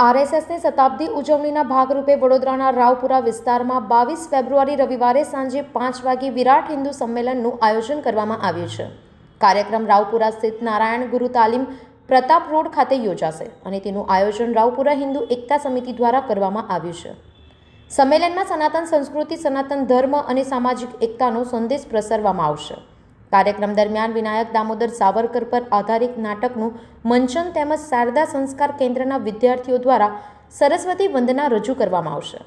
આરએસએસની શતાબ્દી ઉજવણીના ભાગરૂપે વડોદરાના રાવપુરા વિસ્તારમાં 22 ફેબ્રુઆરી રવિવારે સાંજે 5 વાગે વિરાટ હિન્દુ સંમેલનનું આયોજન કરવામાં આવ્યું છે. કાર્યક્રમ રાવપુરા સ્થિત નારાયણ ગુરુ તાલીમ પ્રતાપ રોડ ખાતે યોજાશે અને તેનું આયોજન રાવપુરા હિન્દુ એકતા સમિતિ દ્વારા કરવામાં આવ્યું છે. સંમેલનમાં સનાતન સંસ્કૃતિ, સનાતન ધર્મ અને સામાજિક એકતાનો સંદેશ પ્રસારવામાં આવશે. કાર્યક્રમ દરમિયાન વિનાયક દામોદર સાવરકર પર આધારિત નાટકનું મંચન તેમજ શારદા સંસ્કાર કેન્દ્રના વિદ્યાર્થીઓ દ્વારા સરસ્વતી વંદના રજૂ કરવામાં આવશે.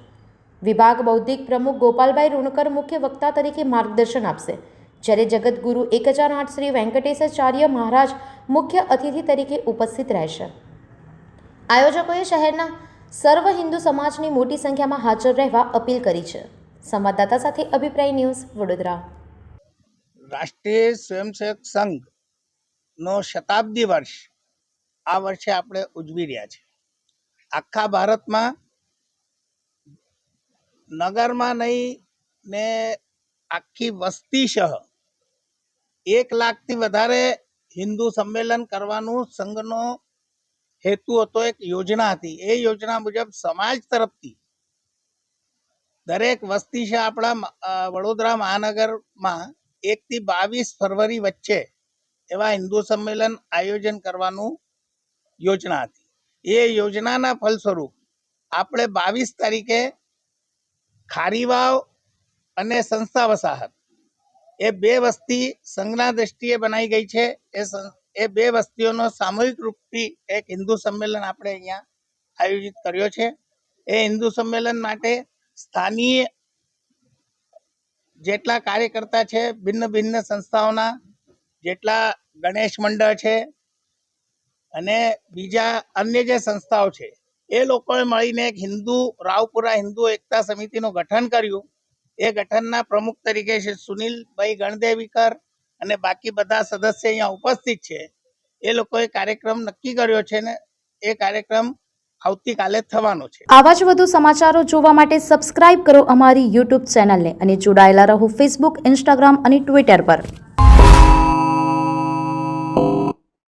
વિભાગ બૌદ્ધિક પ્રમુખ ગોપાલભાઈ રૂણકર મુખ્ય વક્તા તરીકે માર્ગદર્શન આપશે, જ્યારે જગતગુરુ 1008 શ્રી વેંકટેશાચાર્ય મહારાજ મુખ્ય અતિથિ તરીકે ઉપસ્થિત રહેશે. આયોજકોએ શહેરના સર્વ હિન્દુ સમાજની મોટી સંખ્યામાં હાજર રહેવા અપીલ કરી છે. સંવાદદાતા સાથે અભિપ્રાય ન્યૂઝ, વડોદરા. રાષ્ટ્રીય સ્વયંસેવક સંઘનો શતાબ્દી વર્ષ આ વર્ષે આપણે ઉજવી રહ્યા છીએ. આખા ભારતમાં નગરમાં નહીં ને આખી વસ્તી સહ 1 લાખથી વધારે હિન્દુ સંમેલન કરવાનું સંઘનો હેતુ હતો. એક યોજના હતી. એ યોજના મુજબ સમાજ તરફથી દરેક વસ્તી સહ આપણા વડોદરા મહાનગરમાં 1 થી 22 ફરવરી વચ્ચે એવા હિન્દુ સંમેલન આયોજન કરવાનું યોજના હતી. એ યોજનાના ફલસ્વરૂપ આપણે 22 તારીખે ખારીવાવ અને સંસ્થા વસાહત એ 2 વસ્તી સંઘના દ્રષ્ટિએ બનાવી ગઈ છે. એ 2 વસ્તીઓનો સામૂહિક રૂપથી એક હિન્દુ સંમેલન આપણે અહીંયા આયોજિત કર્યો છે. એ હિન્દુ સંમેલન માટે સ્થાનીય જેટલા કાર્યકર્તા છે, ભિન્ન ભિન્ન સંસ્થાઓના જેટલા ગણેશ મંડળ છે અને બીજા અન્ય જે સંસ્થાઓ છે, એ લોકોએ મળીને એક રાવપુરા હિન્દુ એકતા સમિતિનું ગઠન કર્યું. એ ગઠનના પ્રમુખ તરીકે શ્રી સુનિલભાઈ ગણદેવીકર અને બાકી બધા સદસ્ય અહીંયા ઉપસ્થિત છે. એ લોકોએ કાર્યક્રમ નક્કી કર્યો છે ને એ કાર્યક્રમ આવતીકાલે થવાનો છે. આવા જ વધુ સમાચારો જોવા માટે સબસ્ક્રાઇબ કરો અમારી યુટ્યુબ ચેનલને અને જોડાયેલા રહો ફેસબુક, ઇન્સ્ટાગ્રામ અને ટ્વિટર પર.